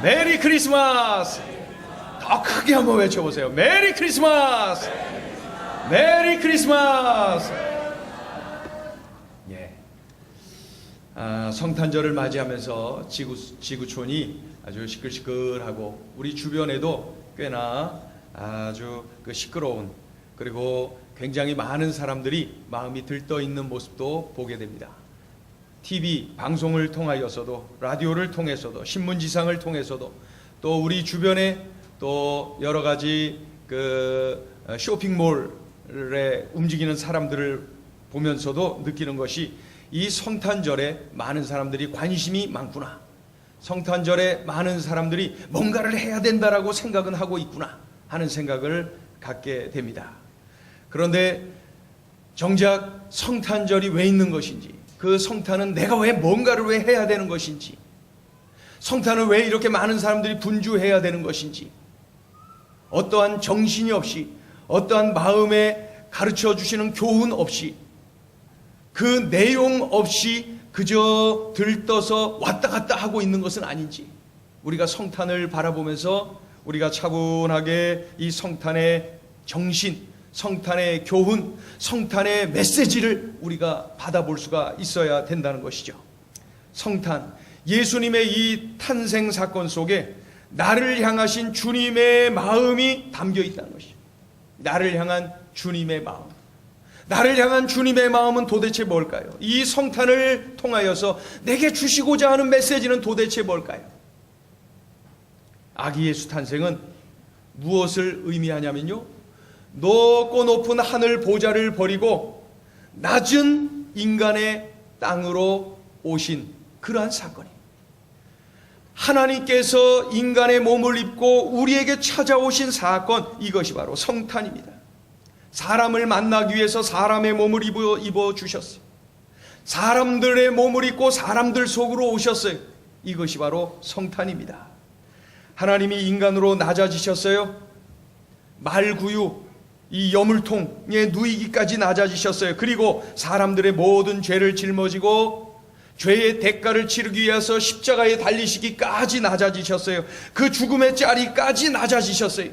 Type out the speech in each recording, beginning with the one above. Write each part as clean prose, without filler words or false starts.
메리 크리스마스. 더 크게 한번 외쳐보세요. 메리 크리스마스. 메리 크리스마스. 예. 성탄절을 맞이하면서 지구촌이 아주 시끌시끌하고 우리 주변에도 꽤나 아주 시끄러운, 그리고 굉장히 많은 사람들이 마음이 들떠 있는 모습도 보게 됩니다. TV 방송을 통하여서도, 라디오를 통해서도, 신문지상을 통해서도, 또 우리 주변에 또 여러 가지 쇼핑몰에 움직이는 사람들을 보면서도 느끼는 것이, 이 성탄절에 많은 사람들이 관심이 많구나, 성탄절에 많은 사람들이 뭔가를 해야 된다라고 생각은 하고 있구나 하는 생각을 갖게 됩니다. 그런데 정작 성탄절이 왜 있는 것인지, 그 성탄은 내가 왜 뭔가를 왜 해야 되는 것인지, 성탄은 왜 이렇게 많은 사람들이 분주해야 되는 것인지, 어떠한 정신이 없이, 어떠한 마음에 가르쳐 주시는 교훈 없이, 그 내용 없이 그저 들떠서 왔다 갔다 하고 있는 것은 아닌지, 우리가 성탄을 바라보면서 우리가 차분하게 이 성탄의 정신, 성탄의 교훈, 성탄의 메시지를 우리가 받아볼 수가 있어야 된다는 것이죠. 성탄, 예수님의 이 탄생 사건 속에 나를 향하신 주님의 마음이 담겨 있다는 것이죠. 나를 향한 주님의 마음. 나를 향한 주님의 마음은 도대체 뭘까요? 이 성탄을 통하여서 내게 주시고자 하는 메시지는 도대체 뭘까요? 아기 예수 탄생은 무엇을 의미하냐면요, 높고 높은 하늘 보좌를 버리고 낮은 인간의 땅으로 오신 그러한 사건이에요. 하나님께서 인간의 몸을 입고 우리에게 찾아오신 사건, 이것이 바로 성탄입니다. 사람을 만나기 위해서 사람의 몸을 입어 주셨어요. 사람들의 몸을 입고 사람들 속으로 오셨어요. 이것이 바로 성탄입니다. 하나님이 인간으로 낮아지셨어요. 말구유, 이 여물통에 누이기까지 낮아지셨어요. 그리고 사람들의 모든 죄를 짊어지고 죄의 대가를 치르기 위해서 십자가에 달리시기까지 낮아지셨어요. 그 죽음의 자리까지 낮아지셨어요.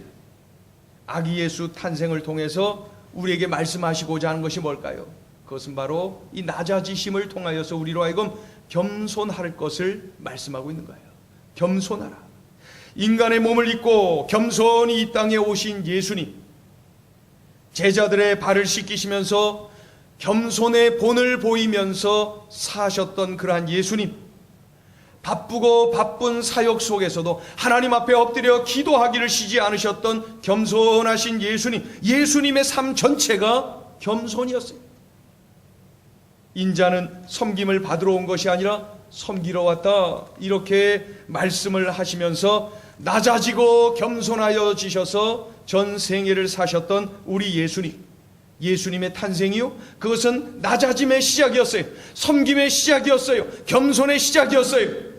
아기 예수 탄생을 통해서 우리에게 말씀하시고자 하는 것이 뭘까요? 그것은 바로 이 낮아지심을 통하여서 우리로 하여금 겸손할 것을 말씀하고 있는 거예요. 겸손하라. 인간의 몸을 입고 겸손히 이 땅에 오신 예수님, 제자들의 발을 씻기시면서 겸손의 본을 보이면서 사셨던 그러한 예수님, 바쁘고 바쁜 사역 속에서도 하나님 앞에 엎드려 기도하기를 쉬지 않으셨던 겸손하신 예수님, 예수님의 삶 전체가 겸손이었어요. 인자는 섬김을 받으러 온 것이 아니라 섬기러 왔다, 이렇게 말씀을 하시면서 낮아지고 겸손하여 지셔서 전 생애를 사셨던 우리 예수님, 예수님의 탄생이요, 그것은 낮아짐의 시작이었어요. 섬김의 시작이었어요. 겸손의 시작이었어요.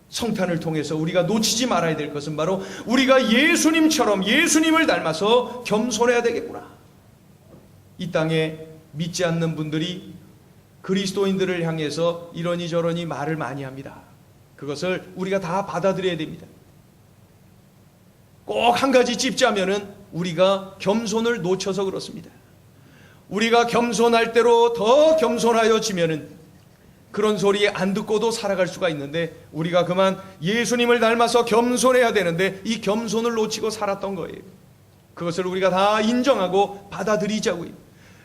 성탄을 통해서 우리가 놓치지 말아야 될 것은 바로 우리가 예수님처럼, 예수님을 닮아서 겸손해야 되겠구나. 이 땅에 믿지 않는 분들이 그리스도인들을 향해서 이러니 저러니 말을 많이 합니다. 그것을 우리가 다 받아들여야 됩니다. 꼭 한 가지 찝자면은 우리가 겸손을 놓쳐서 그렇습니다. 우리가 겸손할 대로 더 겸손하여지면은 그런 소리 안 듣고도 살아갈 수가 있는데, 우리가 그만 예수님을 닮아서 겸손해야 되는데 이 겸손을 놓치고 살았던 거예요. 그것을 우리가 다 인정하고 받아들이자고요.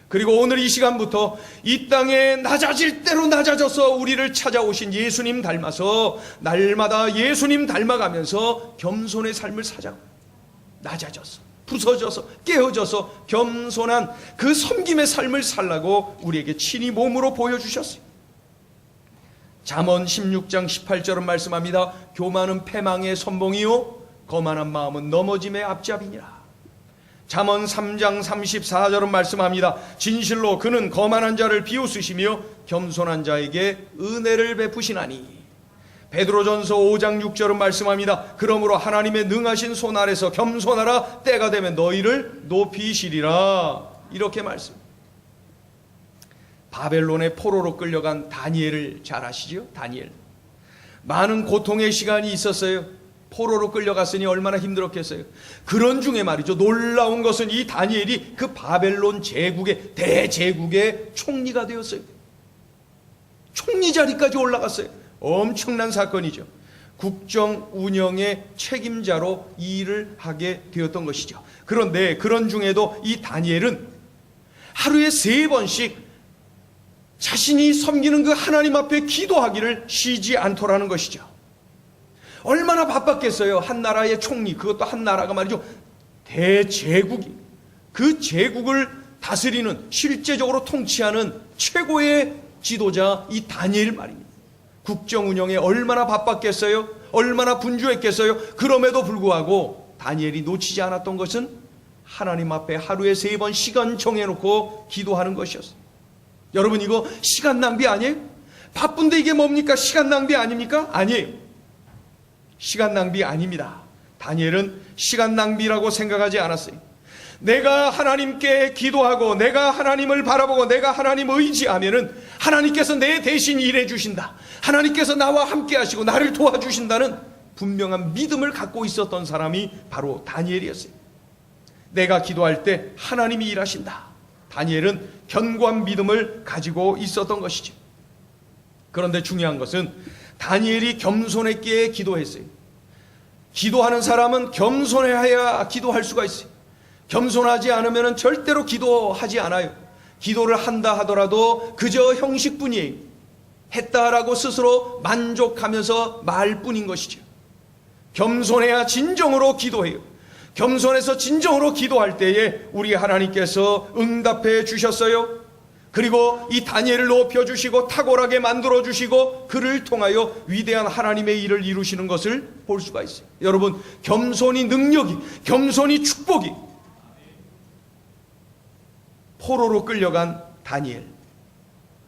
그리고 오늘 이 시간부터 이 땅에 낮아질 대로 낮아져서 우리를 찾아오신 예수님 닮아서 날마다 예수님 닮아가면서 겸손의 삶을 사자고. 낮아져서, 부서져서, 깨어져서 겸손한 그 섬김의 삶을 살라고 우리에게 친히 몸으로 보여주셨어요. 잠언 16장 18절은 말씀합니다. 교만은 패망의 선봉이요 거만한 마음은 넘어짐의 앞잡이니라. 잠언 3장 34절은 말씀합니다. 진실로 그는 거만한 자를 비웃으시며 겸손한 자에게 은혜를 베푸시나니. 베드로전서 5장 6절은 말씀합니다. 그러므로 하나님의 능하신 손 아래서 겸손하라. 때가 되면 너희를 높이시리라. 이렇게 말씀. 바벨론의 포로로 끌려간 다니엘을 잘 아시죠? 다니엘. 많은 고통의 시간이 있었어요. 포로로 끌려갔으니 얼마나 힘들었겠어요. 그런 중에 말이죠, 놀라운 것은 이 다니엘이 그 바벨론 제국의 대제국의 총리가 되었어요. 총리 자리까지 올라갔어요. 엄청난 사건이죠. 국정 운영의 책임자로 이 일을 하게 되었던 것이죠. 그런데 그런 중에도 이 다니엘은 하루에 3번씩 자신이 섬기는 그 하나님 앞에 기도하기를 쉬지 않더라는 것이죠. 얼마나 바빴겠어요. 한 나라의 총리, 그것도 한 나라가 말이죠, 대제국이, 그 제국을 다스리는, 실제적으로 통치하는 최고의 지도자 이 다니엘 말입니다. 국정 운영에 얼마나 바빴겠어요. 얼마나 분주했겠어요. 그럼에도 불구하고 다니엘이 놓치지 않았던 것은 하나님 앞에 하루에 3번 시간 정해놓고 기도하는 것이었어요. 여러분, 이거 시간 낭비 아니에요? 바쁜데 이게 뭡니까? 시간 낭비 아닙니까? 아니에요. 시간 낭비 아닙니다. 다니엘은 시간 낭비라고 생각하지 않았어요. 내가 하나님께 기도하고 내가 하나님을 바라보고 내가 하나님을 의지하면은 하나님께서 내 대신 일해 주신다. 하나님께서 나와 함께 하시고 나를 도와주신다는 분명한 믿음을 갖고 있었던 사람이 바로 다니엘이었어요. 내가 기도할 때 하나님이 일하신다. 다니엘은 견고한 믿음을 가지고 있었던 것이죠. 그런데 중요한 것은 다니엘이 겸손했기에 기도했어요. 기도하는 사람은 겸손해야 기도할 수가 있어요. 겸손하지 않으면 절대로 기도하지 않아요. 기도를 한다 하더라도 그저 형식뿐이에요. 했다라고 스스로 만족하면서 말 뿐인 것이죠. 겸손해야 진정으로 기도해요. 겸손해서 진정으로 기도할 때에 우리 하나님께서 응답해 주셨어요. 그리고 이 다니엘을 높여주시고 탁월하게 만들어주시고 그를 통하여 위대한 하나님의 일을 이루시는 것을 볼 수가 있어요. 여러분, 겸손이 능력이, 겸손이 축복이. 포로로 끌려간 다니엘,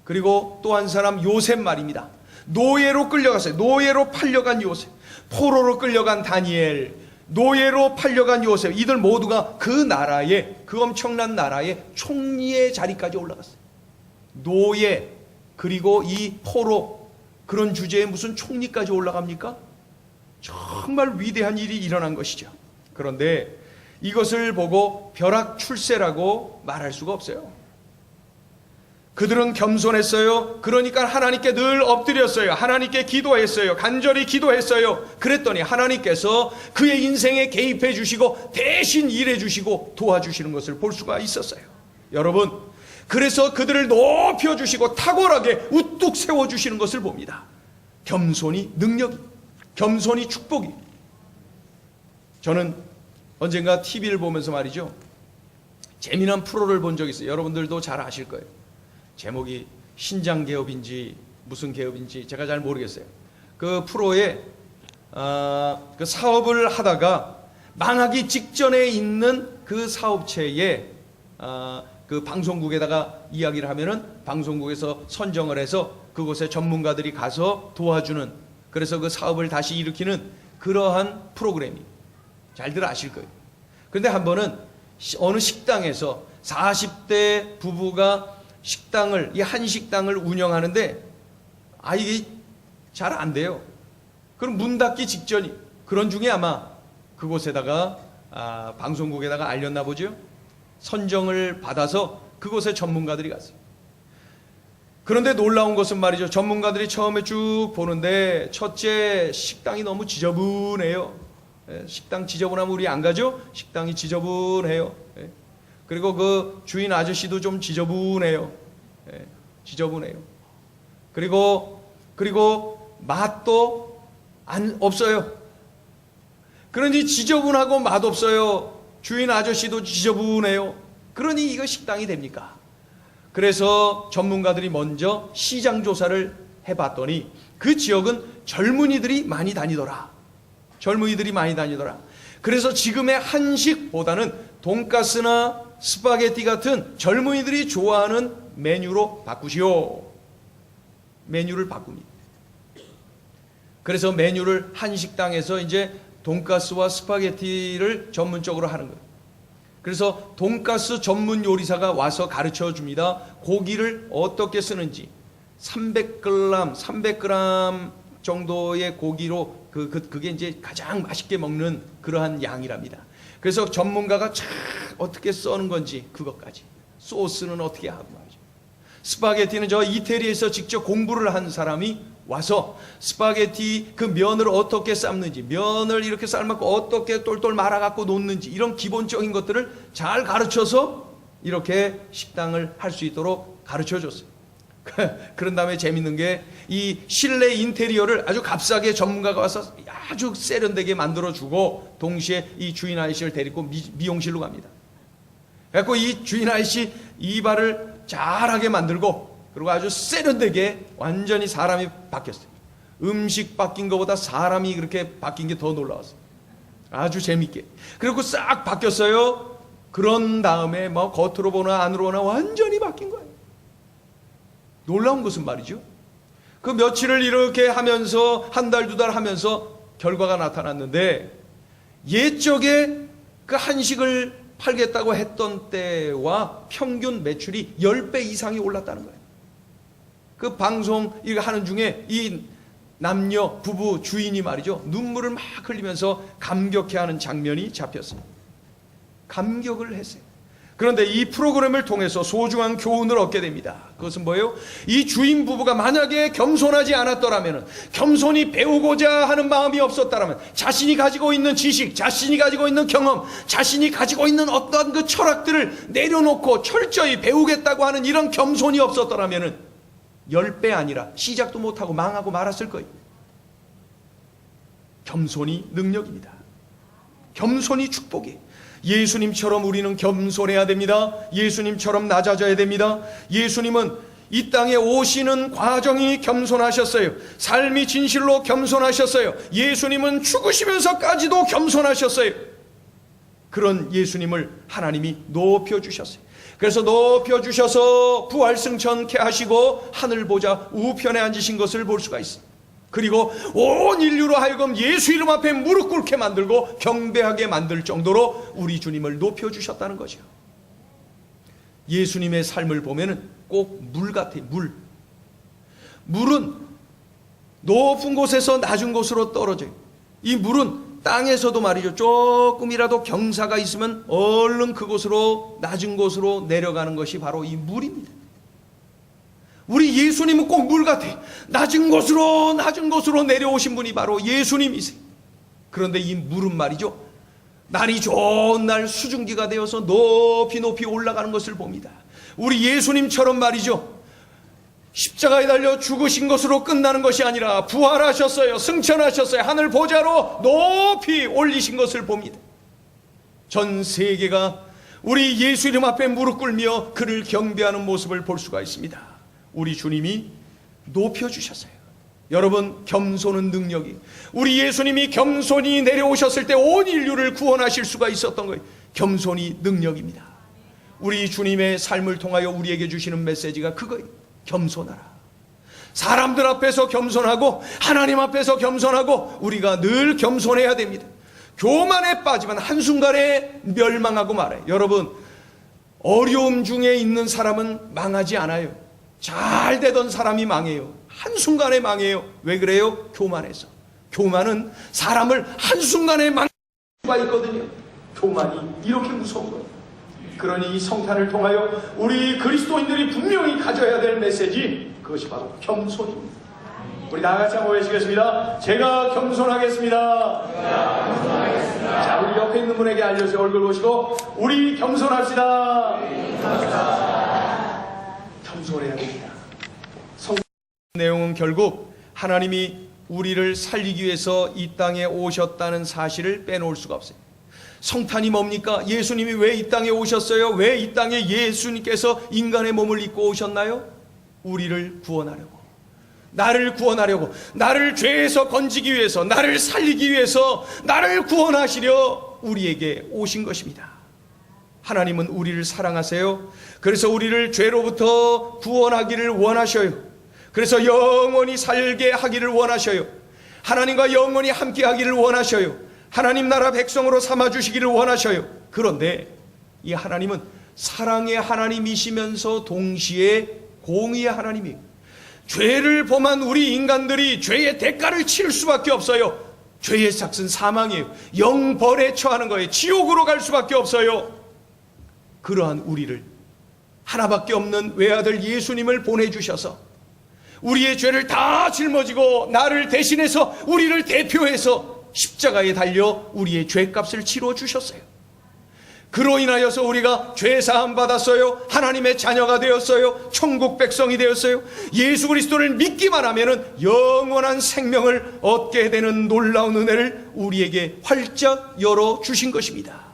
그리고 또 한 사람 요셉 말입니다. 노예로 끌려갔어요. 노예로 팔려간 요셉, 포로로 끌려간 다니엘, 노예로 팔려간 요셉, 이들 모두가 그 나라의, 그 엄청난 나라의 총리의 자리까지 올라갔어요. 노예, 그리고 이 포로, 그런 주제에 무슨 총리까지 올라갑니까? 정말 위대한 일이 일어난 것이죠. 그런데 이것을 보고 벼락출세라고 말할 수가 없어요. 그들은 겸손했어요. 그러니까 하나님께 늘 엎드렸어요. 하나님께 기도했어요. 간절히 기도했어요. 그랬더니 하나님께서 그의 인생에 개입해 주시고 대신 일해 주시고 도와주시는 것을 볼 수가 있었어요. 여러분, 그래서 그들을 높여주시고 탁월하게 우뚝 세워주시는 것을 봅니다. 겸손이 능력이, 겸손이 축복이. 저는 언젠가 TV를 보면서 말이죠, 재미난 프로를 본 적이 있어요. 여러분들도 잘 아실 거예요. 제목이 신장개업인지 무슨 개업인지 제가 잘 모르겠어요. 그 프로에 그 사업을 하다가 망하기 직전에 있는 그 사업체에 그 방송국에다가 이야기를 하면은 방송국에서 선정을 해서 그곳에 전문가들이 가서 도와주는, 그래서 그 사업을 다시 일으키는 그러한 프로그램이, 잘들 아실 거예요. 그런데 한 번은 어느 식당에서 40대 부부가 식당을, 이 한식당을 운영하는데 이게 잘 안 돼요. 그럼 문 닫기 직전이, 그런 중에 아마 그곳에다가 방송국에다가 알렸나 보죠. 선정을 받아서 그곳에 전문가들이 갔어요. 그런데 놀라운 것은 말이죠, 전문가들이 처음에 쭉 보는데 첫째, 식당이 너무 지저분해요. 식당 지저분하면 우리 안 가죠? 식당이 지저분해요. 그리고 그 주인 아저씨도 좀 지저분해요. 지저분해요. 그리고 맛도 없어요. 그러니 지저분하고 맛없어요. 주인 아저씨도 지저분해요. 그러니 이거 식당이 됩니까? 그래서 전문가들이 먼저 시장 조사를 해봤더니 그 지역은 젊은이들이 많이 다니더라. 젊은이들이 많이 다니더라. 그래서 지금의 한식보다는 돈가스나 스파게티 같은 젊은이들이 좋아하는 메뉴로 바꾸시오. 메뉴를 바꿉니다. 그래서 메뉴를 한식당에서 이제 돈가스와 스파게티를 전문적으로 하는 거예요. 그래서 돈가스 전문 요리사가 와서 가르쳐 줍니다. 고기를 어떻게 쓰는지, 300g 정도의 고기로 그게 이제 가장 맛있게 먹는 그러한 양이랍니다. 그래서 전문가가 참 어떻게 써는 건지 그것까지, 소스는 어떻게 하고 말이죠. 스파게티는 저 이태리에서 직접 공부를 한 사람이 와서 스파게티 그 면을 어떻게 삶는지, 면을 이렇게 삶았고 어떻게 똘똘 말아갖고 놓는지, 이런 기본적인 것들을 잘 가르쳐서 이렇게 식당을 할 수 있도록 가르쳐 줬어요. 그런 다음에 재밌는 게 이 실내 인테리어를 아주 값싸게 전문가가 와서 아주 세련되게 만들어주고, 동시에 이 주인 아저씨를 데리고 미용실로 갑니다. 그래서 이 주인 아저씨 이발을 잘하게 만들고, 그리고 아주 세련되게 완전히 사람이 바뀌었어요. 음식 바뀐 것보다 사람이 그렇게 바뀐 게 더 놀라웠어요. 아주 재밌게. 그리고 싹 바뀌었어요. 그런 다음에 뭐 겉으로 보나 안으로 보나 완전히 바뀐 거예요. 놀라운 것은 말이죠, 그 며칠을 이렇게 하면서 한 달, 두 달 하면서 결과가 나타났는데, 옛적에 그 한식을 팔겠다고 했던 때와 평균 매출이 10배 이상이 올랐다는 거예요. 그 방송 이거 하는 중에 이 남녀 부부 주인이 말이죠, 눈물을 막 흘리면서 감격해하는 장면이 잡혔어요. 감격을 했어요. 그런데 이 프로그램을 통해서 소중한 교훈을 얻게 됩니다. 그것은 뭐예요? 이 주인 부부가 만약에 겸손하지 않았더라면, 겸손히 배우고자 하는 마음이 없었다면, 자신이 가지고 있는 지식, 자신이 가지고 있는 경험, 자신이 가지고 있는 어떤 그 철학들을 내려놓고 철저히 배우겠다고 하는 이런 겸손이 없었더라면 10배 아니라 시작도 못하고 망하고 말았을 거예요. 겸손이 능력입니다. 겸손이 축복이에요. 예수님처럼 우리는 겸손해야 됩니다. 예수님처럼 낮아져야 됩니다. 예수님은 이 땅에 오시는 과정이 겸손하셨어요. 삶이 진실로 겸손하셨어요. 예수님은 죽으시면서까지도 겸손하셨어요. 그런 예수님을 하나님이 높여주셨어요. 그래서 높여주셔서 부활승천케 하시고 하늘 보좌 우편에 앉으신 것을 볼 수가 있어요. 그리고 온 인류로 하여금 예수 이름 앞에 무릎 꿇게 만들고 경배하게 만들 정도로 우리 주님을 높여주셨다는 거죠. 예수님의 삶을 보면은 꼭 물 같아요. 물은 높은 곳에서 낮은 곳으로 떨어져요. 이 물은 땅에서도 말이죠, 조금이라도 경사가 있으면 얼른 그곳으로, 낮은 곳으로 내려가는 것이 바로 이 물입니다. 우리 예수님은 꼭 물 같아요. 낮은 곳으로 내려오신 분이 바로 예수님이세요. 그런데 이 물은 말이죠, 날이 좋은 날 수증기가 되어서 높이 높이 올라가는 것을 봅니다. 우리 예수님처럼 말이죠, 십자가에 달려 죽으신 것으로 끝나는 것이 아니라 부활하셨어요. 승천하셨어요. 하늘 보좌로 높이 올리신 것을 봅니다. 전 세계가 우리 예수 이름 앞에 무릎 꿇며 그를 경배하는 모습을 볼 수가 있습니다. 우리 주님이 높여주셨어요. 여러분, 겸손은 능력이, 우리 예수님이 겸손히 내려오셨을 때 온 인류를 구원하실 수가 있었던 거예요. 겸손이 능력입니다. 우리 주님의 삶을 통하여 우리에게 주시는 메시지가 그거예요. 겸손하라. 사람들 앞에서 겸손하고 하나님 앞에서 겸손하고 우리가 늘 겸손해야 됩니다. 교만에 빠지면 한순간에 멸망하고 말아요. 여러분, 어려움 중에 있는 사람은 망하지 않아요. 잘 되던 사람이 망해요. 한순간에 망해요. 왜 그래요? 교만해서. 교만은 사람을 한순간에 망할 수가 있거든요. 교만이 이렇게 무서운 거예요. 그러니 이 성탄을 통하여 우리 그리스도인들이 분명히 가져야 될 메시지, 그것이 바로 겸손입니다. 우리 나같이 한번 외치겠습니다. 제가 겸손하겠습니다. 자, 우리 옆에 있는 분에게 알려주세요. 얼굴 보시고 우리 겸손합시다. 겸손해야 됩니다. 성경 내용은 결국 하나님이 우리를 살리기 위해서 이 땅에 오셨다는 사실을 빼놓을 수가 없어요. 성탄이 뭡니까? 예수님이 왜 이 땅에 오셨어요? 왜 이 땅에 예수님께서 인간의 몸을 입고 오셨나요? 우리를 구원하려고, 나를 구원하려고, 나를 죄에서 건지기 위해서, 나를 살리기 위해서, 나를 구원하시려 우리에게 오신 것입니다. 하나님은 우리를 사랑하세요. 그래서 우리를 죄로부터 구원하기를 원하셔요. 그래서 영원히 살게 하기를 원하셔요. 하나님과 영원히 함께 하기를 원하셔요. 하나님 나라 백성으로 삼아주시기를 원하셔요. 그런데 이 하나님은 사랑의 하나님이시면서 동시에 공의의 하나님이에요. 죄를 범한 우리 인간들이 죄의 대가를 치를 수밖에 없어요. 죄의 삭은 사망이에요. 영벌에 처하는 거예요. 지옥으로 갈 수밖에 없어요. 그러한 우리를 하나밖에 없는 외아들 예수님을 보내주셔서 우리의 죄를 다 짊어지고 나를 대신해서 우리를 대표해서 십자가에 달려 우리의 죄값을 치러 주셨어요. 그로 인하여서 우리가 죄사함 받았어요. 하나님의 자녀가 되었어요. 천국 백성이 되었어요. 예수 그리스도를 믿기만 하면은 영원한 생명을 얻게 되는 놀라운 은혜를 우리에게 활짝 열어 주신 것입니다.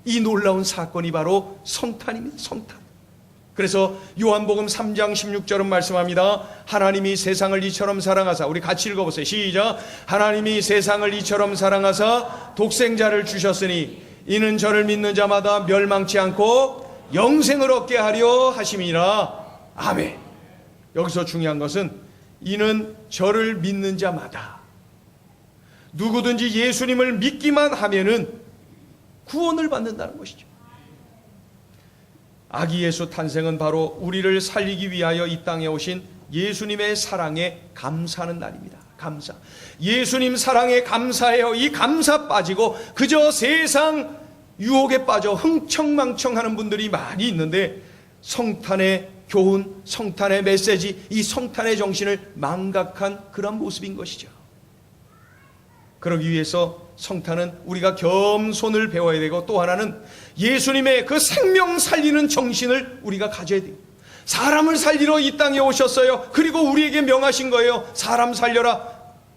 이 놀라운 사건이 바로 성탄입니다. 성탄. 그래서 요한복음 3장 16절은 말씀합니다. 하나님이 세상을 이처럼 사랑하사, 우리 같이 읽어보세요. 시작. 하나님이 세상을 이처럼 사랑하사 독생자를 주셨으니 이는 저를 믿는 자마다 멸망치 않고 영생을 얻게 하려 하심이라. 아멘. 여기서 중요한 것은 이는 저를 믿는 자마다, 누구든지 예수님을 믿기만 하면은 구원을 받는다는 것이죠. 아기 예수 탄생은 바로 우리를 살리기 위하여 이 땅에 오신 예수님의 사랑에 감사하는 날입니다. 감사. 예수님 사랑에 감사해요. 이 감사 빠지고 그저 세상 유혹에 빠져 흥청망청하는 분들이 많이 있는데 성탄의 교훈, 성탄의 메시지, 이 성탄의 정신을 망각한 그런 모습인 것이죠. 그러기 위해서 성탄은 우리가 겸손을 배워야 되고, 또 하나는 예수님의 그 생명 살리는 정신을 우리가 가져야 돼요. 사람을 살리러 이 땅에 오셨어요. 그리고 우리에게 명하신 거예요. 사람 살려라.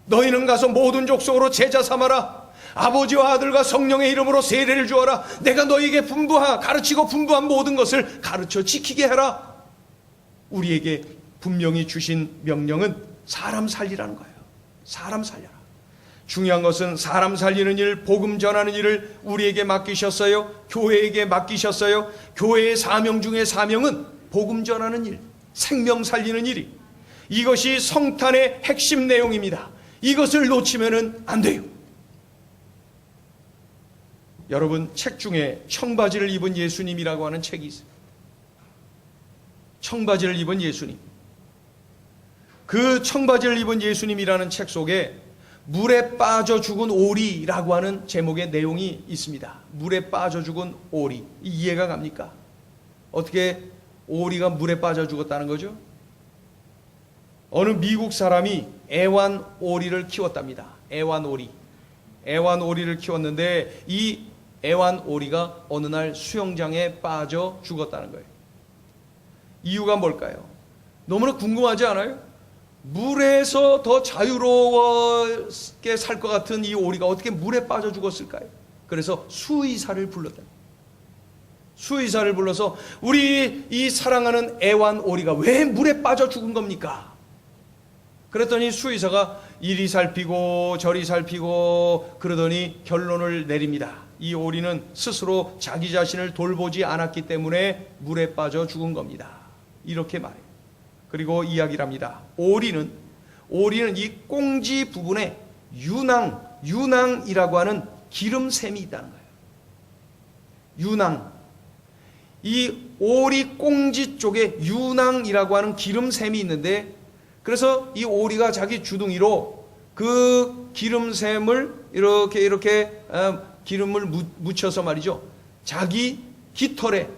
너희는 가서 모든 족속으로 제자 삼아라. 아버지와 아들과 성령의 이름으로 세례를 주어라. 내가 너희에게 가르치고 분부한 모든 것을 가르쳐 지키게 해라. 우리에게 분명히 주신 명령은 사람 살리라는 거예요. 사람 살려라. 중요한 것은 사람 살리는 일, 복음 전하는 일을 우리에게 맡기셨어요. 교회에게 맡기셨어요. 교회의 사명 중에 사명은 복음 전하는 일, 생명 살리는 일이, 이것이 성탄의 핵심 내용입니다. 이것을 놓치면 안 돼요. 여러분, 책 중에 청바지를 입은 예수님이라고 하는 책이 있어요. 청바지를 입은 예수님. 그 청바지를 입은 예수님이라는 책 속에 물에 빠져 죽은 오리라고 하는 제목의 내용이 있습니다. 물에 빠져 죽은 오리. 이해가 갑니까? 어떻게 오리가 물에 빠져 죽었다는 거죠? 어느 미국 사람이 애완 오리를 키웠답니다. 애완 오리. 애완 오리를 키웠는데 이 애완 오리가 어느 날 수영장에 빠져 죽었다는 거예요. 이유가 뭘까요? 너무나 궁금하지 않아요? 물에서 더 자유롭게 살 것 같은 이 오리가 어떻게 물에 빠져 죽었을까요? 그래서 수의사를 불렀다. 수의사를 불러서 우리 이 사랑하는 애완 오리가 왜 물에 빠져 죽은 겁니까? 그랬더니 수의사가 이리 살피고 저리 살피고 그러더니 결론을 내립니다. 이 오리는 스스로 자기 자신을 돌보지 않았기 때문에 물에 빠져 죽은 겁니다. 이렇게 말해요. 그리고 이야기를 합니다. 오리는 이 꽁지 부분에 유낭이라고 하는 기름샘이 있다는 거예요. 유낭. 이 오리 꽁지 쪽에 유낭이라고 하는 기름샘이 있는데, 그래서 이 오리가 자기 주둥이로 그 기름샘을 이렇게 기름을 묻혀서 말이죠. 자기 깃털에,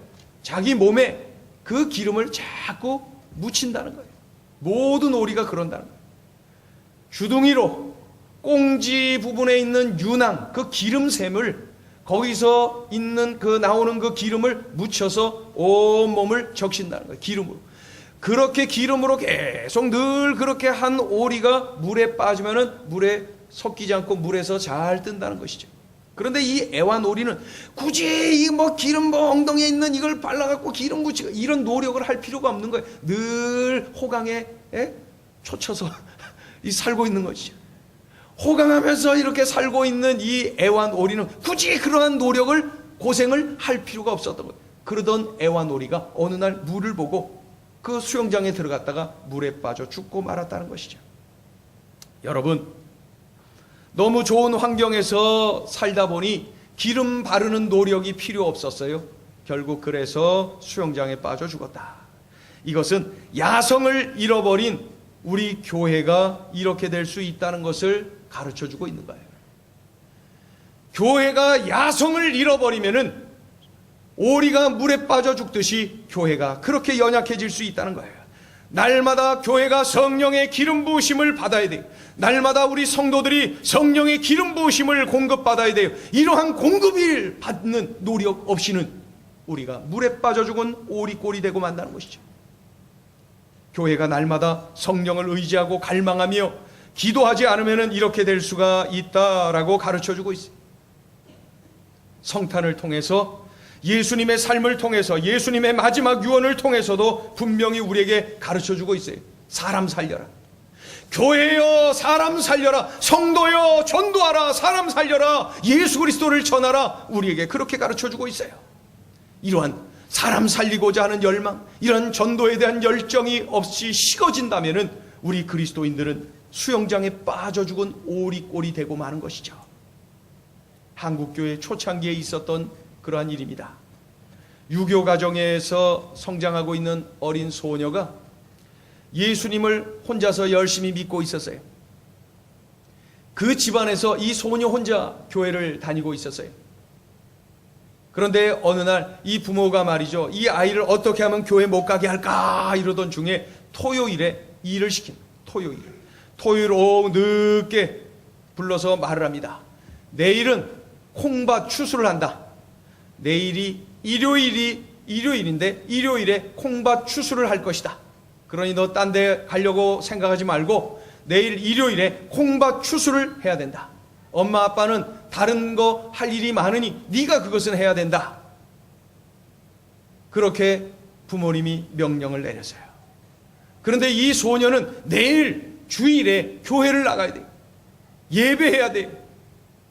자기 몸에 그 기름을 자꾸 묻힌다는 거예요. 모든 오리가 그런다는 거예요. 주둥이로 꽁지 부분에 있는 유낭, 그 기름샘을 거기서 있는 나오는 그 기름을 묻혀서 온 몸을 적신다는 거예요. 기름으로. 그렇게 기름으로 계속 늘 그렇게 한 오리가 물에 빠지면은 물에 섞이지 않고 물에서 잘 뜬다는 것이죠. 그런데 이 애완 오리는 굳이 이 기름 엉덩이에 있는 이걸 발라갖고 기름 묻히고 이런 노력을 할 필요가 없는 거예요. 늘 호강에 쫓아서 살고 있는 것이죠. 호강하면서 이렇게 살고 있는 이 애완 오리는 굳이 그러한 노력을, 고생을 할 필요가 없었던 거예요. 그러던 애완 오리가 어느 날 물을 보고 그 수영장에 들어갔다가 물에 빠져 죽고 말았다는 것이죠. 여러분, 너무 좋은 환경에서 살다 보니 기름 바르는 노력이 필요 없었어요. 결국 그래서 수영장에 빠져 죽었다. 이것은 야성을 잃어버린 우리 교회가 이렇게 될 수 있다는 것을 가르쳐주고 있는 거예요. 교회가 야성을 잃어버리면은 오리가 물에 빠져 죽듯이 교회가 그렇게 연약해질 수 있다는 거예요. 날마다 교회가 성령의 기름 부으심을 받아야 돼요. 날마다 우리 성도들이 성령의 기름 부으심을 공급받아야 돼요. 이러한 공급을 받는 노력 없이는 우리가 물에 빠져 죽은 오리꼴이 되고 만다는 것이죠. 교회가 날마다 성령을 의지하고 갈망하며 기도하지 않으면 이렇게 될 수가 있다라고 가르쳐주고 있어요. 성탄을 통해서, 예수님의 삶을 통해서, 예수님의 마지막 유언을 통해서도 분명히 우리에게 가르쳐주고 있어요. 사람 살려라. 교회여 사람 살려라. 성도여 전도하라. 사람 살려라. 예수 그리스도를 전하라. 우리에게 그렇게 가르쳐주고 있어요. 이러한 사람 살리고자 하는 열망, 이런 전도에 대한 열정이 없이 식어진다면 우리 그리스도인들은 수영장에 빠져 죽은 오리꼴이 되고 마는 것이죠. 한국교회 초창기에 있었던 그러한 일입니다. 유교 가정에서 성장하고 있는 어린 소녀가 예수님을 혼자서 열심히 믿고 있었어요. 그 집안에서 이 소녀 혼자 교회를 다니고 있었어요. 그런데 어느 날 이 부모가 말이죠, 이 아이를 어떻게 하면 교회 못 가게 할까 이러던 중에 토요일에 일을 시킵니다. 토요일 오후 늦게 불러서 말을 합니다. 내일은 콩밭 추수를 한다. 내일이 일요일인데 일요일에 콩밭 추수를 할 것이다. 그러니 너 딴 데 가려고 생각하지 말고 내일 일요일에 콩밭 추수를 해야 된다. 엄마 아빠는 다른 거 할 일이 많으니 네가 그것은 해야 된다. 그렇게 부모님이 명령을 내렸어요. 그런데 이 소녀는 내일 주일에 교회를 나가야 돼요. 예배해야 돼요.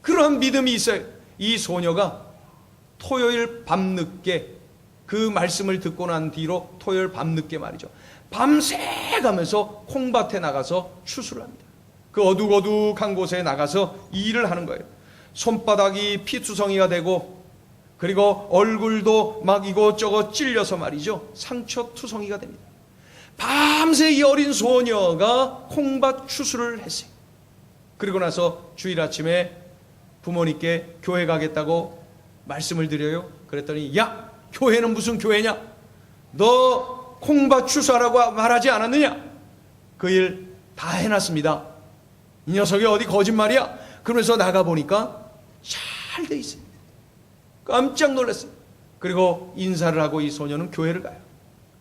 그러한 믿음이 있어요. 이 소녀가 토요일 밤늦게 그 말씀을 듣고 난 뒤로 토요일 밤늦게 말이죠, 밤새 가면서 콩밭에 나가서 추수를 합니다. 그 어둑어둑한 곳에 나가서 일을 하는 거예요. 손바닥이 피투성이가 되고, 그리고 얼굴도 막 이것저것 찔려서 말이죠, 상처투성이가 됩니다. 밤새 이 어린 소녀가 콩밭 추수를 했어요. 그리고 나서 주일 아침에 부모님께 교회 가겠다고 말씀을 드려요. 그랬더니 야, 교회는 무슨 교회냐? 너 콩밭 추수하라고 말하지 않았느냐? 그 일 다 해놨습니다. 이 녀석이 어디 거짓말이야? 그러면서 나가보니까 잘 돼 있어요. 깜짝 놀랐어요. 그리고 인사를 하고 이 소녀는 교회를 가요.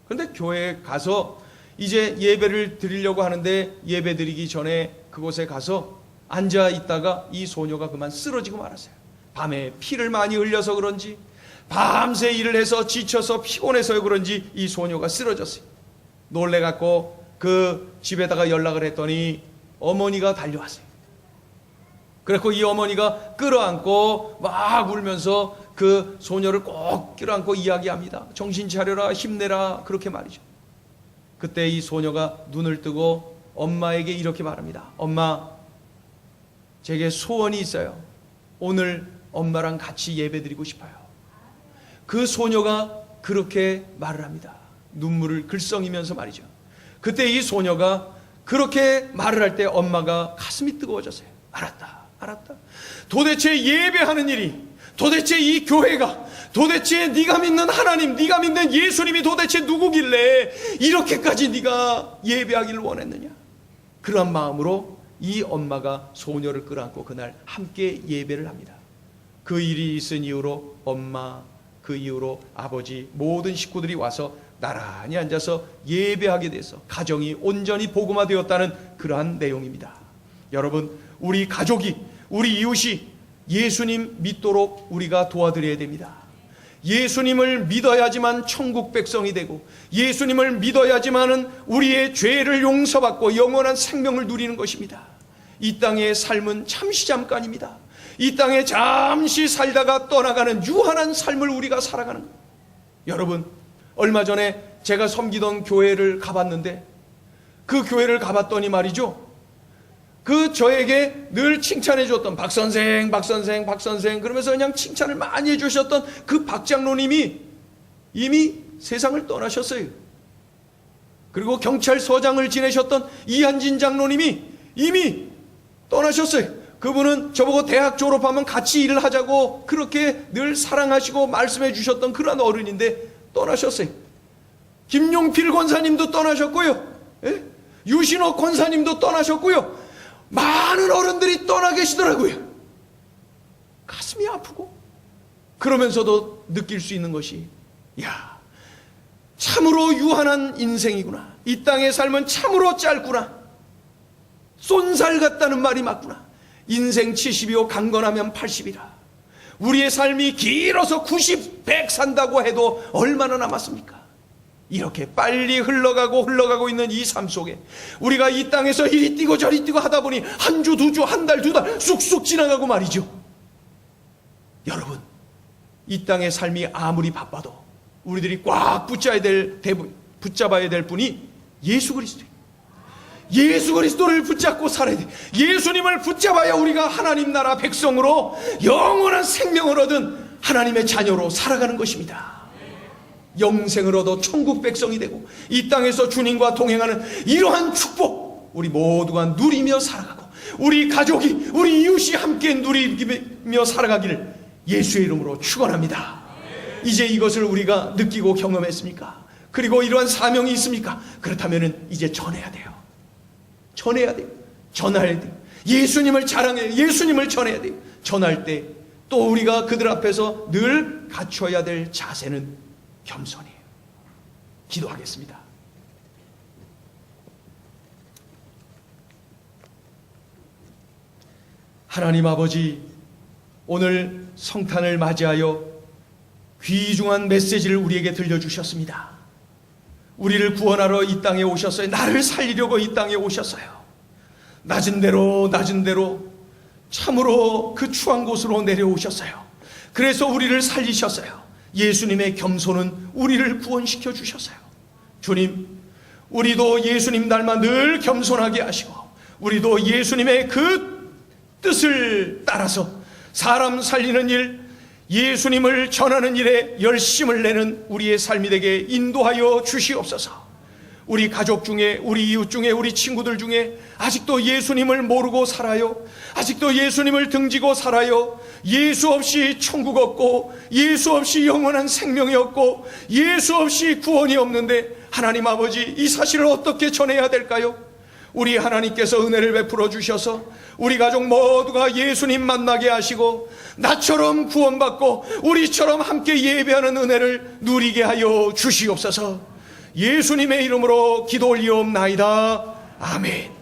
그런데 교회에 가서 이제 예배를 드리려고 하는데 예배 드리기 전에 그곳에 가서 앉아 있다가 이 소녀가 그만 쓰러지고 말았어요. 밤에 피를 많이 흘려서 그런지, 밤새 일을 해서 지쳐서 피곤해서 그런지 이 소녀가 쓰러졌어요. 놀래갖고 그 집에다가 연락을 했더니 어머니가 달려왔어요. 그래서 이 어머니가 끌어안고 막 울면서 그 소녀를 꼭 끌어안고 이야기합니다. 정신 차려라, 힘내라, 그렇게 말이죠. 그때 이 소녀가 눈을 뜨고 엄마에게 이렇게 말합니다. 엄마, 제게 소원이 있어요. 오늘 엄마랑 같이 예배드리고 싶어요. 그 소녀가 그렇게 말을 합니다. 눈물을 글썽이면서 말이죠. 그때 이 소녀가 그렇게 말을 할 때 엄마가 가슴이 뜨거워졌어요. 알았다. 도대체 예배하는 일이, 도대체 이 교회가, 도대체 네가 믿는 하나님, 네가 믿는 예수님이 도대체 누구길래 이렇게까지 네가 예배하기를 원했느냐? 그런 마음으로 이 엄마가 소녀를 끌어안고 그날 함께 예배를 합니다. 그 일이 있은 이후로 엄마, 그 이후로 아버지, 모든 식구들이 와서 나란히 앉아서 예배하게 돼서 가정이 온전히 복음화되었다는 그러한 내용입니다. 여러분, 우리 가족이, 우리 이웃이 예수님 믿도록 우리가 도와드려야 됩니다. 예수님을 믿어야지만 천국 백성이 되고, 예수님을 믿어야지만은 우리의 죄를 용서받고 영원한 생명을 누리는 것입니다. 이 땅의 삶은 잠시 잠깐입니다. 이 땅에 잠시 살다가 떠나가는 유한한 삶을 우리가 살아가는 거예요. 여러분, 얼마 전에 제가 섬기던 교회를 가봤는데, 그 교회를 가봤더니 말이죠, 그 저에게 늘 칭찬해 줬던 박선생 그러면서 그냥 칭찬을 많이 해주셨던 그 박장로님이 이미 세상을 떠나셨어요. 그리고 경찰서장을 지내셨던 이한진 장로님이 이미 떠나셨어요. 그분은 저보고 대학 졸업하면 같이 일을 하자고 그렇게 늘 사랑하시고 말씀해 주셨던 그런 어른인데 떠나셨어요. 김용필 권사님도 떠나셨고요. 예? 유신호 권사님도 떠나셨고요. 많은 어른들이 떠나 계시더라고요. 가슴이 아프고 그러면서도 느낄 수 있는 것이 야, 참으로 유한한 인생이구나. 이 땅의 삶은 참으로 짧구나. 쏜살 같다는 말이 맞구나. 인생 70이요 강건하면 80이라. 우리의 삶이 길어서 90, 100 산다고 해도 얼마나 남았습니까? 이렇게 빨리 흘러가고 있는 이 삶 속에 우리가 이 땅에서 이리 뛰고 저리 뛰고 하다 보니 한 주, 두 주, 한 달, 두 달 쑥쑥 지나가고 말이죠. 여러분, 이 땅의 삶이 아무리 바빠도 우리들이 꽉 붙잡아야 될 분이 예수 그리스도예요. 예수 그리스도를 붙잡고 살아야 돼. 예수님을 붙잡아야 우리가 하나님 나라 백성으로 영원한 생명을 얻은 하나님의 자녀로 살아가는 것입니다. 영생을 얻어 천국 백성이 되고 이 땅에서 주님과 동행하는 이러한 축복 우리 모두가 누리며 살아가고 우리 가족이 우리 이웃이 함께 누리며 살아가기를 예수의 이름으로 축원합니다. 이제 이것을 우리가 느끼고 경험했습니까? 그리고 이러한 사명이 있습니까? 그렇다면 이제 전해야 돼요. 전해야 돼요. 전해야 돼요. 예수님을 자랑해요. 예수님을 전해야 돼요. 전할 때 또 우리가 그들 앞에서 늘 갖춰야 될 자세는 겸손이에요. 기도하겠습니다. 하나님 아버지, 오늘 성탄을 맞이하여 귀중한 메시지를 우리에게 들려주셨습니다. 우리를 구원하러 이 땅에 오셨어요. 나를 살리려고 이 땅에 오셨어요. 낮은 대로 참으로 그 추한 곳으로 내려오셨어요. 그래서 우리를 살리셨어요. 예수님의 겸손은 우리를 구원시켜 주셨어요. 주님, 우리도 예수님 닮아 늘 겸손하게 하시고 우리도 예수님의 그 뜻을 따라서 사람 살리는 일, 예수님을 전하는 일에 열심을 내는 우리의 삶이 되게 인도하여 주시옵소서. 우리 가족 중에, 우리 이웃 중에, 우리 친구들 중에 아직도 예수님을 모르고 살아요. 아직도 예수님을 등지고 살아요. 예수 없이 천국 없고 예수 없이 영원한 생명이 없고 예수 없이 구원이 없는데 하나님 아버지, 이 사실을 어떻게 전해야 될까요? 우리 하나님께서 은혜를 베풀어 주셔서 우리 가족 모두가 예수님 만나게 하시고 나처럼 구원받고 우리처럼 함께 예배하는 은혜를 누리게 하여 주시옵소서. 예수님의 이름으로 기도 올리옵나이다. 아멘.